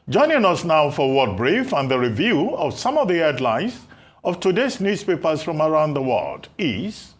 Joining us now for World Brief and the review of some of the headlines of today's newspapers from around the world is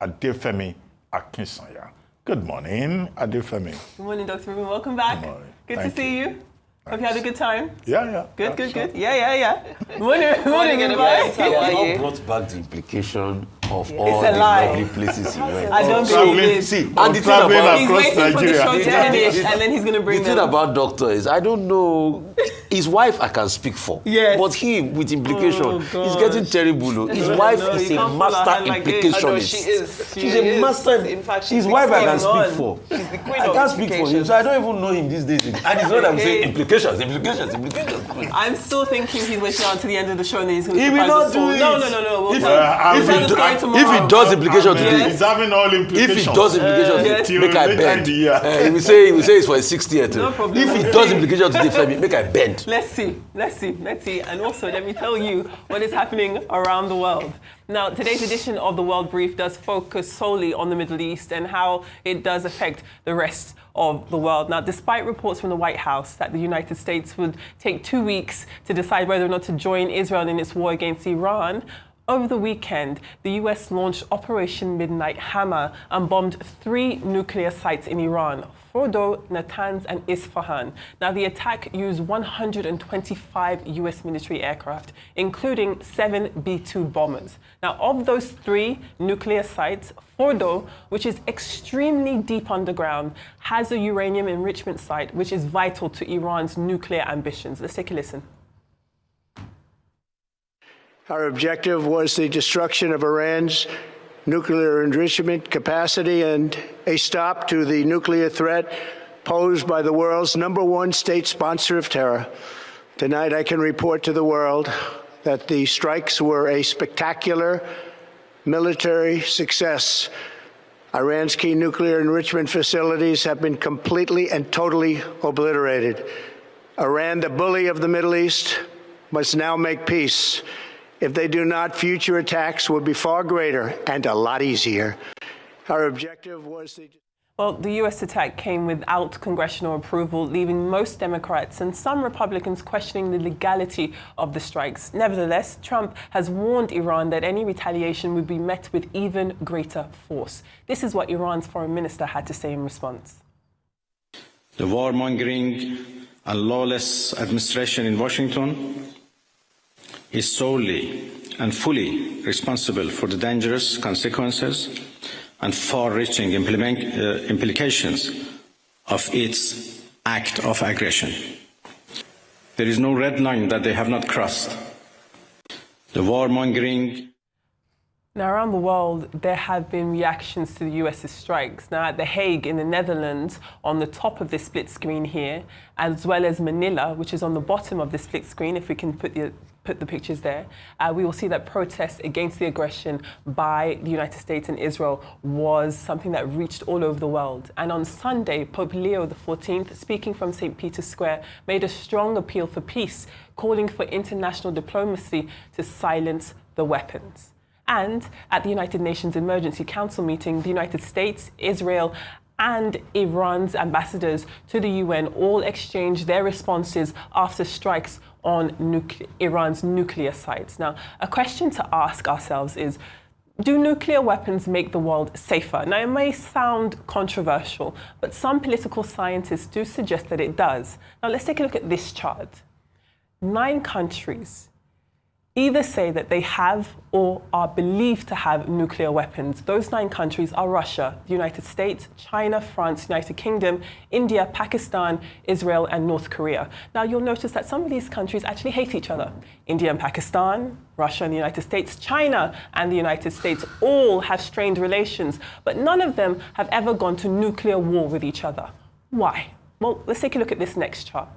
Adefemi Akinsanya. Good morning, Adefemi. Good morning, Dr. Rubin. Welcome back. Good morning. Good to see you. Hope you had a good time. Yeah. Good. Yeah. Morning, everybody. How are you? Brought back the implication of all the lovely places he went. I don't believe it. See, and the traveling He's across waiting for the Nigeria. show to finish, and then he's going to bring The them. thing about doctor is, I don't know, his wife I can speak for. Yes. But him, with implication, Oh, he's gosh. getting terrible. His wife is a master implicationist. She is. She's a master. In fact, his wife I can going on. speak for. She's the queen I of can't speak for him, implications. so I don't even know him these days. And it's not that I'm saying Okay. implications. I'm still thinking he's waiting until the end of the show and then he's going to He will surprise not us do all. it. No. We'll If- tell if the he story do- tomorrow. if he does implication today, He's having all implications. if he does implications, Yes. make I Till bend. the year. He will say it's for his 60th. No problem. If he does implications today, Femi, make I bend. Let's see. And also, let me tell you what is happening around the world. Now, today's edition of the World Brief does focus solely on the Middle East and how it does affect the rest of the world. Now, despite reports from the White House that the United States would take 2 weeks to decide whether or not to join Israel in its war against Iran, over the weekend, the US launched Operation Midnight Hammer and bombed 3 nuclear sites in Iran: Fordo, Natanz, and Isfahan. Now, the attack used 125 US military aircraft, including 7 B-2 bombers. Now, of those 3 nuclear sites, Fordo, which is extremely deep underground, has a uranium enrichment site, which is vital to Iran's nuclear ambitions. Let's take a listen. Our objective was the destruction of Iran's nuclear enrichment capacity and a stop to the nuclear threat posed by the world's #1 state sponsor of terror. Tonight, I can report to the world that the strikes were a spectacular military success. Iran's key nuclear enrichment facilities have been completely and totally obliterated. Iran, the bully of the Middle East, must now make peace. If they do not, future attacks will be far greater and a lot easier. Our objective was the... Well, the US attack came without congressional approval, leaving most Democrats and some Republicans questioning the legality of the strikes. Nevertheless, Trump has warned Iran that any retaliation would be met with even greater force. This is what Iran's foreign minister had to say in response. The warmongering and lawless administration in Washington is solely and fully responsible for the dangerous consequences and far-reaching implications of its act of aggression. There is no red line that they have not crossed. The warmongering. Now, around the world, there have been reactions to the US's strikes. Now, at The Hague in the Netherlands, on the top of this split screen here, as well as Manila, which is on the bottom of the split screen, if we can put the pictures there, we will see that protest against the aggression by the United States and Israel was something that reached all over the world. And on Sunday, Pope Leo XIV, speaking from St. Peter's Square, made a strong appeal for peace, calling for international diplomacy to silence the weapons. And at the United Nations Emergency Council meeting, the United States, Israel, and Iran's ambassadors to the UN all exchanged their responses after strikes on Iran's nuclear sites. Now, a question to ask ourselves is, do nuclear weapons make the world safer? Now, it may sound controversial, but some political scientists do suggest that it does. Now, let's take a look at this chart. 9 countries either say that they have or are believed to have nuclear weapons. Those 9 countries are Russia, the United States, China, France, United Kingdom, India, Pakistan, Israel, and North Korea. Now, you'll notice that some of these countries actually hate each other. India and Pakistan, Russia and the United States, China and the United States all have strained relations, but none of them have ever gone to nuclear war with each other. Why? Well, let's take a look at this next chart.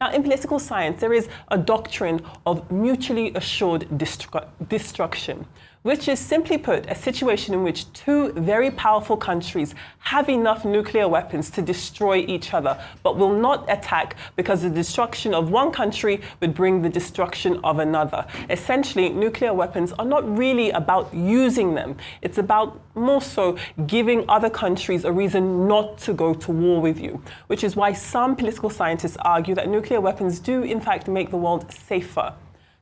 Now, in political science, there is a doctrine of mutually assured destruction, which is simply put a situation in which two very powerful countries have enough nuclear weapons to destroy each other, but will not attack because the destruction of one country would bring the destruction of another. Essentially, nuclear weapons are not really about using them. It's about more so giving other countries a reason not to go to war with you, which is why some political scientists argue that nuclear weapons do in fact make the world safer.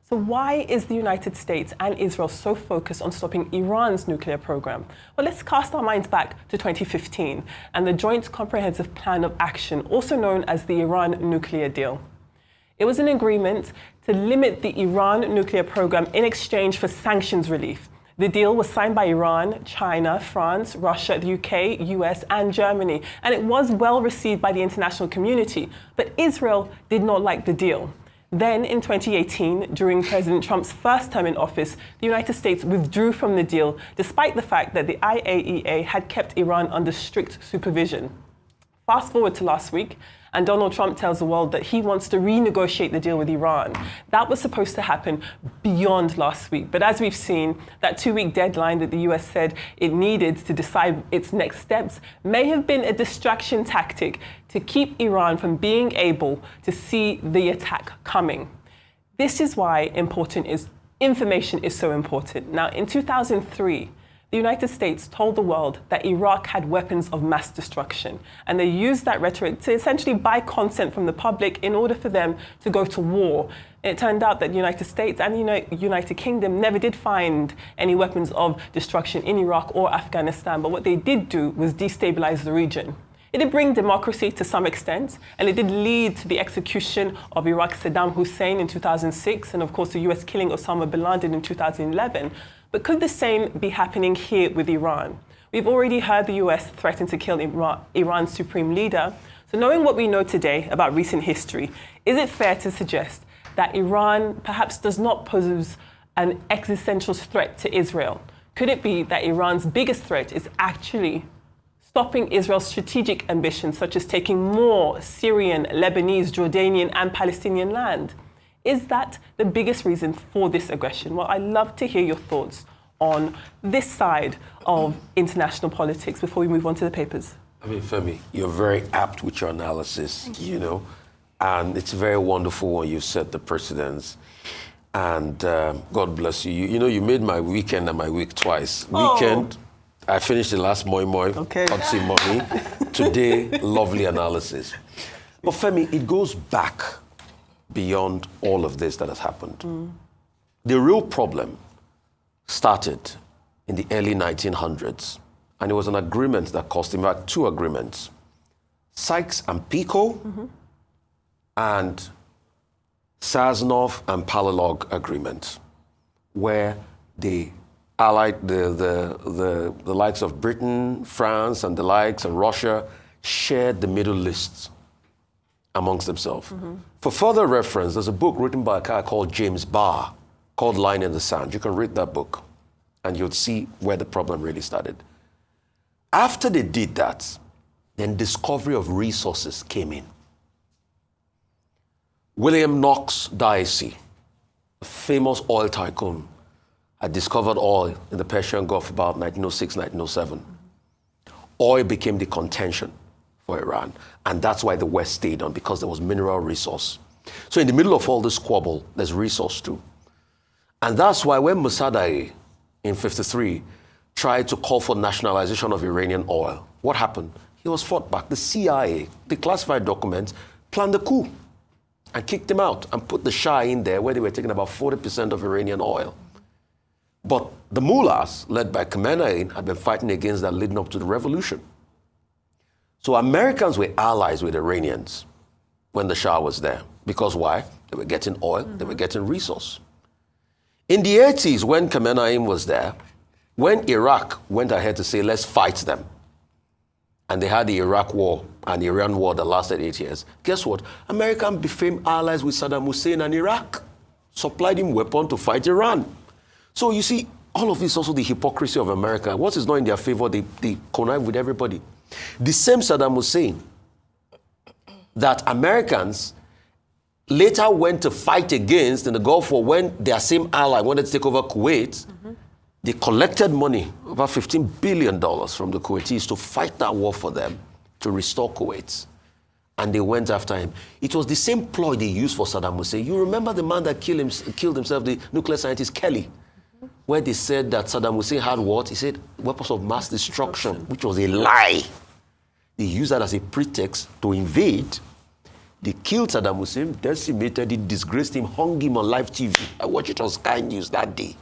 So why is the United States and Israel so focused on stopping Iran's nuclear program? Well, let's cast our minds back to 2015 and the Joint Comprehensive Plan of Action, also known as the Iran nuclear deal. It was an agreement to limit the Iran nuclear program in exchange for sanctions relief. The deal was signed by Iran, China, France, Russia, the UK, US, and Germany, and it was well received by the international community. But Israel did not like the deal. Then, in 2018, during President Trump's first term in office, the United States withdrew from the deal, despite the fact that the IAEA had kept Iran under strict supervision. Fast forward to last week, and Donald Trump tells the world that he wants to renegotiate the deal with Iran. That was supposed to happen beyond last week. But as we've seen, that 2-week deadline that the US said it needed to decide its next steps may have been a distraction tactic to keep Iran from being able to see the attack coming. This is why information is so important. Now, in 2003, the United States told the world that Iraq had weapons of mass destruction, and they used that rhetoric to essentially buy consent from the public in order for them to go to war. It turned out that the United States and the United Kingdom never did find any weapons of destruction in Iraq or Afghanistan, but what they did do was destabilize the region. It did bring democracy to some extent, and it did lead to the execution of Iraq's Saddam Hussein in 2006, and of course the US killing Osama bin Laden in 2011. But could the same be happening here with Iran? We've already heard the US threaten to kill Iran's supreme leader. So knowing what we know today about recent history, is it fair to suggest that Iran perhaps does not pose an existential threat to Israel? Could it be that Iran's biggest threat is actually stopping Israel's strategic ambitions, such as taking more Syrian, Lebanese, Jordanian, and Palestinian land? Is that the biggest reason for this aggression? Well, I'd love to hear your thoughts on this side of international politics before we move on to the papers. I mean, Femi, you're very apt with your analysis, you know, and it's very wonderful when you set the precedents. And God bless you. You know, you made my weekend and my week twice. Weekend, I finished the last moi moi, Otzi money. Today, lovely analysis. But Femi, it goes back beyond all of this that has happened. The real problem started in the early 1900s, and it was an agreement that cost him, in fact, 2 agreements, Sykes and Picot and Sazonov and Palelog agreement, where the allied, the likes of Britain, France, and the likes, and Russia shared the Middle East amongst themselves. For further reference, there's a book written by a guy called James Barr called Line in the Sand. You can read that book and you'll see where the problem really started. After they did that, then discovery of resources came in. William Knox Dicey, a famous oil tycoon, had discovered oil in the Persian Gulf about 1906, 1907. Oil became the contention for Iran. And that's why the West stayed on, because there was mineral resource. So in the middle of all this squabble, there's resource too. And that's why when Mossadegh in 1953 tried to call for nationalization of Iranian oil, what happened? He was fought back. The CIA, the classified documents, planned a coup and kicked him out and put the Shah in there where they were taking about 40% of Iranian oil. But the mullahs, led by Khamenei, had been fighting against that leading up to the revolution. So Americans were allies with Iranians when the Shah was there. Because why? They were getting oil, they were getting resource. In the 80s, when Khamenei was there, when Iraq went ahead to say, let's fight them, and they had the Iraq war and the Iran war that lasted 8 years, guess what? Americans became allies with Saddam Hussein and Iraq, supplied him weapons to fight Iran. So you see, all of this is also the hypocrisy of America. What is not in their favor, they connive with everybody. The same Saddam Hussein that Americans later went to fight against in the Gulf War when their same ally wanted to take over Kuwait, They collected money, about $15 billion from the Kuwaitis to fight that war for them, to restore Kuwait. And they went after him. It was the same ploy they used for Saddam Hussein. You remember the man that killed himself, the nuclear scientist Kelly, where they said that Saddam Hussein had what? He said weapons of mass destruction, which was a lie. They used that as a pretext to invade. They killed Saddam Hussein, decimated him, disgraced him, hung him on live TV. I watched it on Sky News that day.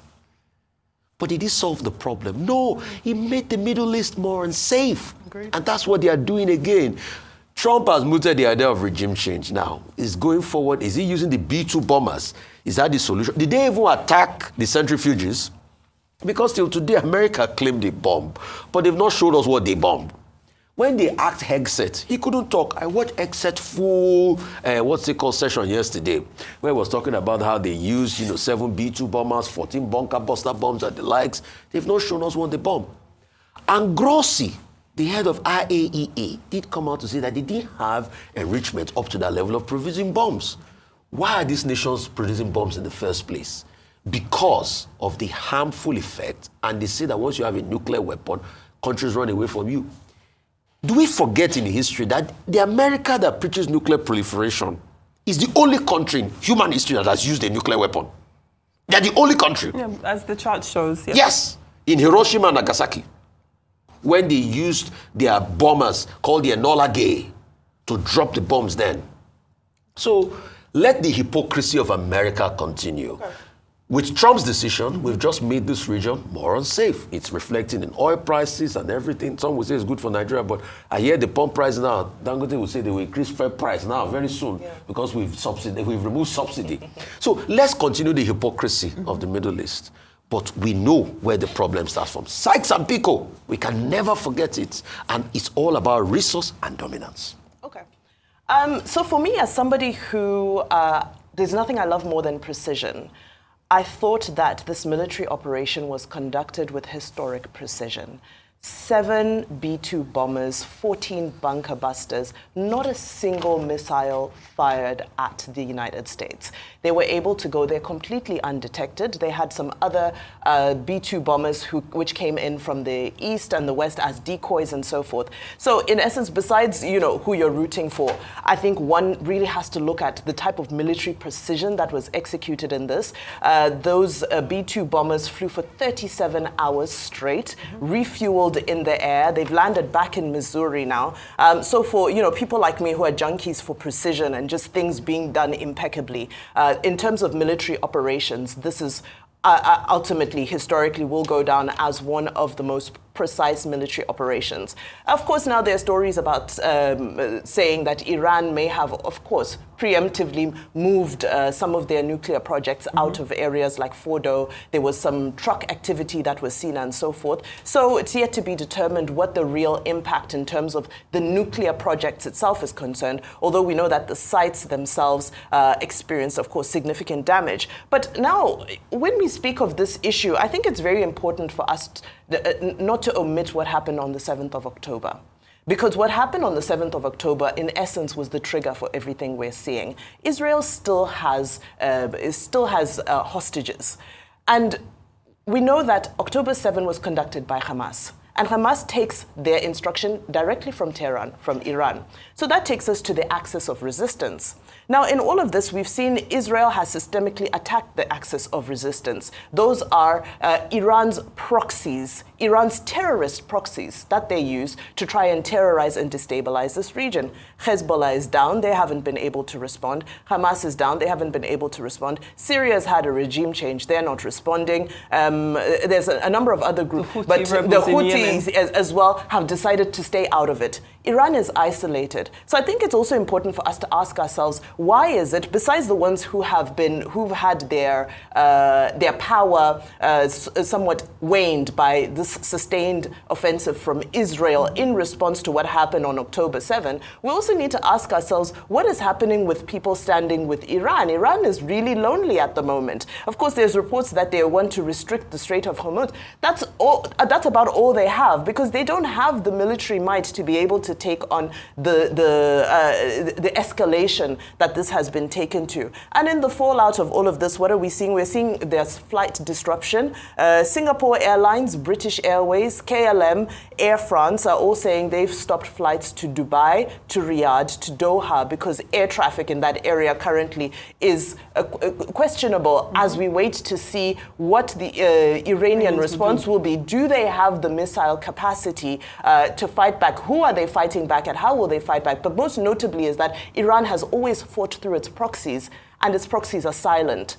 But did he solve the problem? No, he made the Middle East more unsafe. Agreed. And that's what they are doing again. Trump has mooted the idea of regime change now. Is going forward, is he using the B-2 bombers? Is that the solution? Did they even attack the centrifuges? Because till today, America claimed they bombed, but they've not showed us what they bombed. When they asked Hegseth, he couldn't talk. I watched Hegseth full, session yesterday, where he was talking about how they used, 7 B-2 bombers, 14 bunker buster bombs and the likes. They've not shown us what they bombed. And Grossi, the head of IAEA, did come out to say that they didn't have enrichment up to that level of producing bombs. Why are these nations producing bombs in the first place? Because of the harmful effect, and they say that once you have a nuclear weapon, countries run away from you. Do we forget in history that the America that preaches nuclear proliferation is the only country in human history that has used a nuclear weapon? They're the only country. Yeah, as the chart shows. Yeah. Yes, in Hiroshima and Nagasaki, when they used their bombers called the Enola Gay to drop the bombs then. So let the hypocrisy of America continue. Okay. With Trump's decision, we've just made this region more unsafe. It's reflecting in oil prices and everything. Some will say it's good for Nigeria, but I hear the pump price now. Dangote will say they will increase fuel price now very soon because we've removed subsidy. So let's continue the hypocrisy of the Middle East. But we know where the problem starts from. Sykes and Picot, we can never forget it. And it's all about resource and dominance. Okay. So for me, as somebody who, there's nothing I love more than precision. I thought that this military operation was conducted with historic precision. 7 B-2 bombers, 14 bunker busters, not a single missile fired at the United States. They were able to go there completely undetected. They had some other B-2 bombers which came in from the east and the west as decoys and so forth. So in essence, besides who you're rooting for, I think one really has to look at the type of military precision that was executed in this. Those B-2 bombers flew for 37 hours straight, refueled in the air. They've landed back in Missouri now. So for people like me who are junkies for precision and just things being done impeccably, in terms of military operations, this is ultimately, historically, will go down as one of the most precise military operations. Of course, now there are stories about saying that Iran may have, of course, preemptively moved some of their nuclear projects out of areas like Fordo. There was some truck activity that was seen and so forth. So it's yet to be determined what the real impact in terms of the nuclear projects itself is concerned, although we know that the sites themselves experienced, of course, significant damage. But now, when we speak of this issue, I think it's very important for us not to omit what happened on the 7th of October. Because what happened on the 7th of October, in essence, was the trigger for everything we're seeing. Israel still has hostages. And we know that October 7 was conducted by Hamas. And Hamas takes their instruction directly from Tehran, from Iran. So that takes us to the axis of resistance. Now, in all of this, we've seen Israel has systemically attacked the axis of resistance. Those are Iran's proxies, Iran's terrorist proxies that they use to try and terrorize and destabilize this region. Hezbollah is down, they haven't been able to respond. Hamas is down, they haven't been able to respond. Syria's had a regime change, they're not responding. There's a number of other groups, but the Houthis as well have decided to stay out of it. Iran is isolated. So I think it's also important for us to ask ourselves, why is it, besides the ones who've had their power somewhat waned by this sustained offensive from Israel in response to what happened on October 7, we also need to ask ourselves, what is happening with people standing with Iran? Iran is really lonely at the moment. Of course, there's reports that they want to restrict the Strait of Hormuz. That's about all they have, because they don't have the military might to be able to take on the escalation that this has been taken to. And in the fallout of all of this, what are we seeing? We're seeing there's flight disruption. Singapore Airlines, British Airways, KLM, Air France are all saying they've stopped flights to Dubai, to Riyadh, to Doha, because air traffic in that area currently is questionable as we wait to see what the Iranian response will be. Do they have the missile capacity to fight back? Who are they fighting back and how will they fight back? But most notably is that Iran has always fought through its proxies, and its proxies are silent.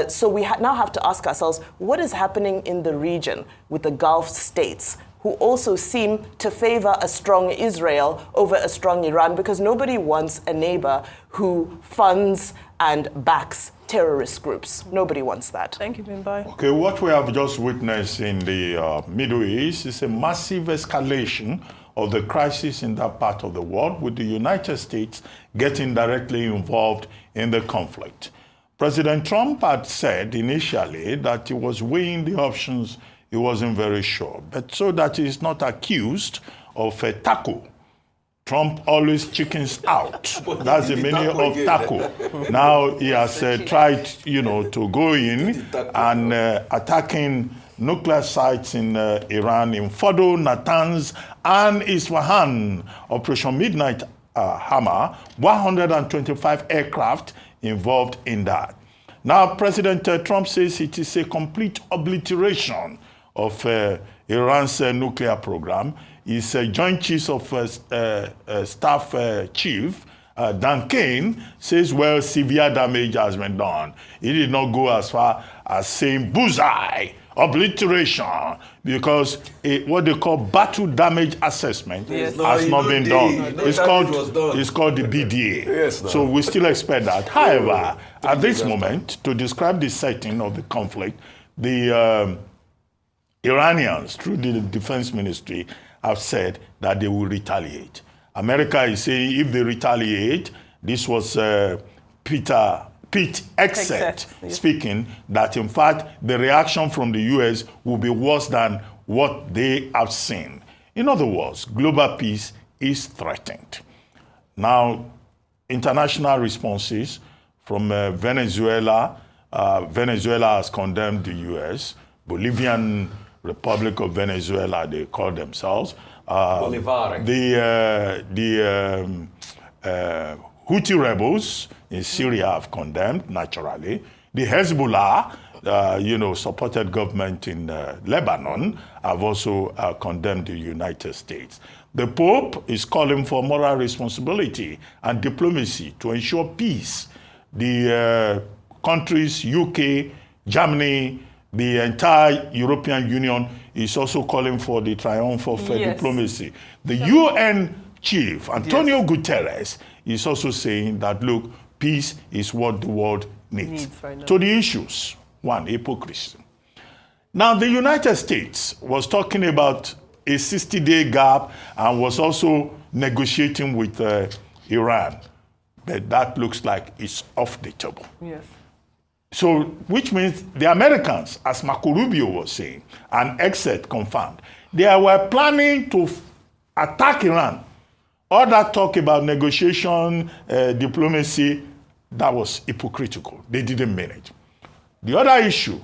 So we now have to ask ourselves, what is happening in the region with the Gulf states, who also seem to favor a strong Israel over a strong Iran, because nobody wants a neighbor who funds and backs terrorist groups. Nobody wants that. Thank you, Bimbai. Okay, what we have just witnessed in the Middle East is a massive escalation of the crisis in that part of the world, with the United States getting directly involved in the conflict. President Trump had said initially that he was weighing the options. He wasn't very sure. But so that he's not accused of a taco. Trump always chickens out. That's the meaning of taco. Now he has tried, to go in and attacking nuclear sites in Iran, in Fordo, Natanz, and Isfahan. Operation Midnight Hammer, 125 aircraft involved in that. Now, President Trump says it is a complete obliteration of Iran's nuclear program. His Joint Chiefs of Staff Chief, Dan Kane, says, well, severe damage has been done. He did not go as far as saying bullseye, obliteration, because what they call battle damage assessment has not been done. It's called the BDA. Yes, no. So we still expect that. However, at this moment, to describe the setting of the conflict, the Iranians, through the defense ministry, have said that they will retaliate. America is saying if they retaliate, this was Pete Hegseth speaking, that in fact the reaction from the US will be worse than what they have seen. In other words, global peace is threatened. Now, international responses from Venezuela. Venezuela has condemned the US. Bolivian Republic of Venezuela, they call themselves. Bolivare. The Houthi rebels in Syria have condemned, naturally. The Hezbollah, supported government in Lebanon, have also condemned the United States. The Pope is calling for moral responsibility and diplomacy to ensure peace. The countries, UK, Germany, the entire European Union is also calling for the triumph of diplomacy. The UN chief, Antonio Guterres, is also saying that, look, peace is what the world needs. Right now. To the issues. One, hypocrisy. Now, the United States was talking about a 60-day gap and was also negotiating with Iran. But that looks like it's off the table. Yes. So, which means the Americans, as Marco Rubio was saying, and Hegseth confirmed, they were planning to attack Iran. All that talk about negotiation, diplomacy, that was hypocritical. They didn't mean it. The other issue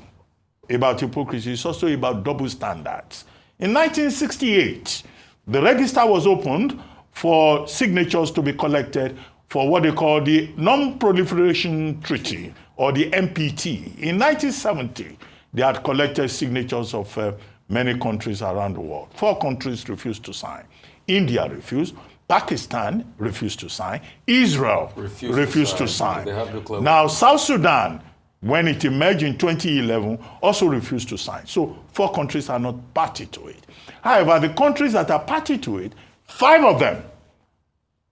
about hypocrisy is also about double standards. In 1968, the register was opened for signatures to be collected for what they call the Non-Proliferation Treaty, or the NPT. In 1970, they had collected signatures of many countries around the world. 4 countries refused to sign. India refused. Pakistan refused to sign. Israel refused to sign. Now, South Sudan, when it emerged in 2011, also refused to sign. So 4 countries are not party to it. However, the countries that are party to it, 5 of them,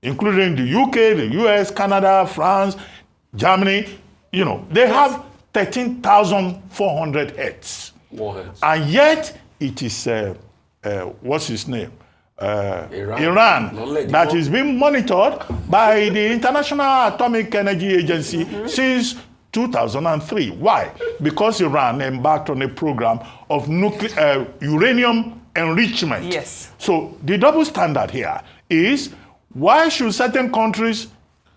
including the UK, the US, Canada, France, Germany, they have 13,400 heads. Warheads. And yet, it is, what's his name? Iran that is being monitored by the International Atomic Energy Agency since 2003. Why? Because Iran embarked on a program of uranium enrichment. Yes. So the double standard here is, why should certain countries,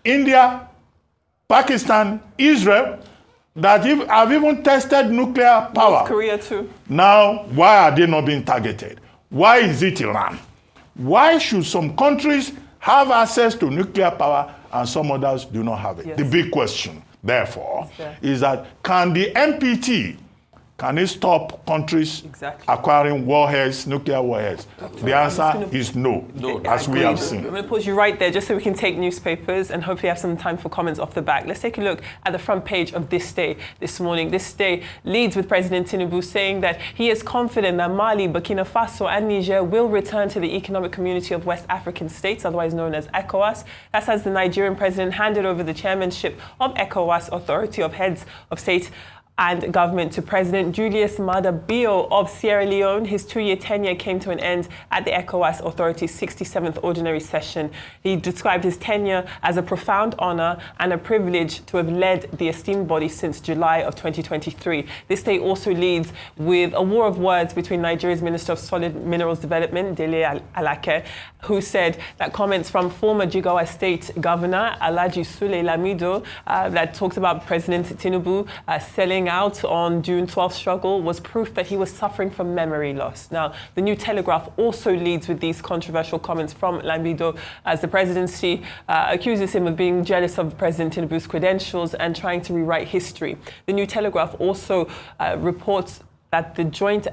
India, Pakistan, Israel, that have even tested nuclear power, North Korea too. now why are they not being targeted? Why is it Iran? Why should some countries have access to nuclear power and some others do not have it? Yes. The big question, therefore, there. is that can the NPT, can it stop countries Exactly. acquiring warheads, nuclear warheads? The answer is no, as we have seen. I'm going to pause you right there just so we can take newspapers and hopefully have some time for comments off the back. Let's take a look at the front page of This Day this morning. This Day leads with President Tinubu saying that he is confident that Mali, Burkina Faso and Niger will return to the Economic Community of West African States, otherwise known as ECOWAS. That's as the Nigerian president handed over the chairmanship of ECOWAS, Authority of Heads of State and government, to President Julius Maada Bio of Sierra Leone. His 2-year tenure came to an end at the ECOWAS Authority's 67th Ordinary Session. He described his tenure as a profound honor and a privilege to have led the esteemed body since July of 2023. This day also leads with a war of words between Nigeria's Minister of Solid Minerals Development, Dele Alake, who said that comments from former Jigawa State Governor Alhaji Sule Lamido that talks about President Tinubu selling out on June 12th struggle was proof that he was suffering from memory loss. Now, the New Telegraph also leads with these controversial comments from Lamido, as the presidency accuses him of being jealous of President Tinubu's credentials and trying to rewrite history. The New Telegraph also reports that the Joint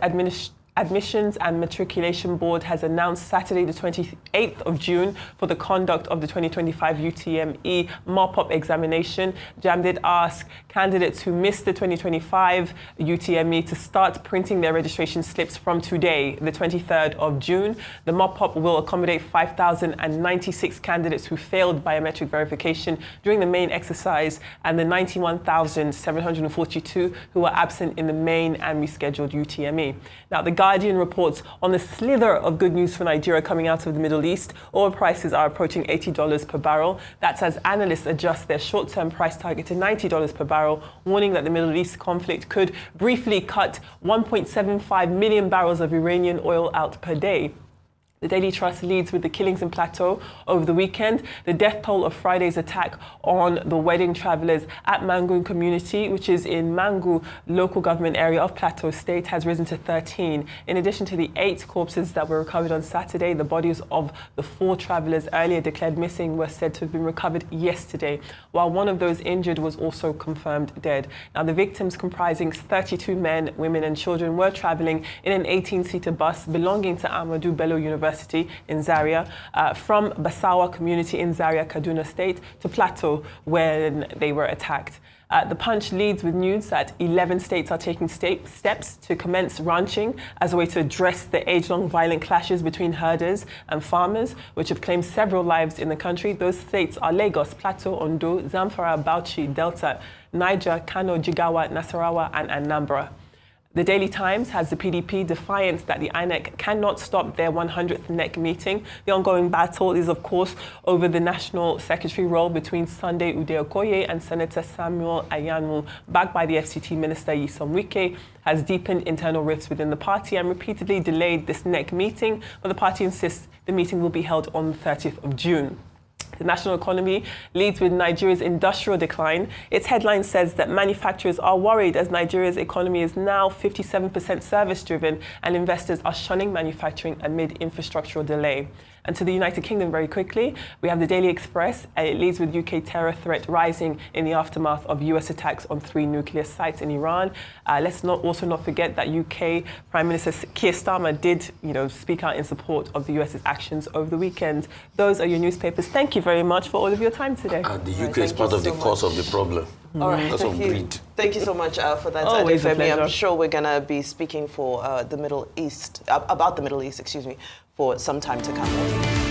Admissions and Matriculation Board has announced Saturday the 28th of June for the conduct of the 2025 UTME mop-up examination. JAMB did ask candidates who missed the 2025 UTME to start printing their registration slips from today, the 23rd of June. The mop-up will accommodate 5,096 candidates who failed biometric verification during the main exercise and the 91,742 who were absent in the main and rescheduled UTME. Now, the Guardian reports on a slither of good news for Nigeria coming out of the Middle East. Oil prices are approaching $80 per barrel. That's as analysts adjust their short-term price target to $90 per barrel, warning that the Middle East conflict could briefly cut 1.75 million barrels of Iranian oil out per day. The Daily Trust leads with the killings in Plateau over the weekend. The death toll of Friday's attack on the wedding travelers at Mangun community, which is in Mangu local government area of Plateau State, has risen to 13. In addition to the 8 corpses that were recovered on Saturday, the bodies of the 4 travelers earlier declared missing were said to have been recovered yesterday, while one of those injured was also confirmed dead. Now, the victims, comprising 32 men, women and children, were traveling in an 18-seater bus belonging to Ahmadu Bello University in Zaria from Basawa community in Zaria, Kaduna State to Plateau when they were attacked. The Punch leads with news that 11 states are taking steps to commence ranching as a way to address the age-long violent clashes between herders and farmers, which have claimed several lives in the country. Those states are Lagos, Plateau, Ondo, Zamfara, Bauchi, Delta, Niger, Kano, Jigawa, Nasarawa and Anambra. The Daily Times has the PDP defiant that the INEC cannot stop their 100th NEC meeting. The ongoing battle is, of course, over the national secretary role between Sunday Udeokoye and Senator Samuel Ayanmu, backed by the FCT Minister Nyesom Wike, has deepened internal rifts within the party and repeatedly delayed this NEC meeting, but the party insists the meeting will be held on the 30th of June. The national economy leads with Nigeria's industrial decline. Its headline says that manufacturers are worried as Nigeria's economy is now 57% service-driven and investors are shunning manufacturing amid infrastructural delay. And to the United Kingdom very quickly, we have the Daily Express. It leads with UK terror threat rising in the aftermath of US attacks on 3 nuclear sites in Iran. Let's also not forget that UK Prime Minister Keir Starmer did, speak out in support of the US's actions over the weekend. Those are your newspapers. Thank you very much for all of your time today. And the UK is part of the cause of the problem. All right, Because of greed. Thank you so much for that, Always a Adefemi. I'm pleasure. sure we're going to be speaking for the Middle East, about the Middle East, for some time to come.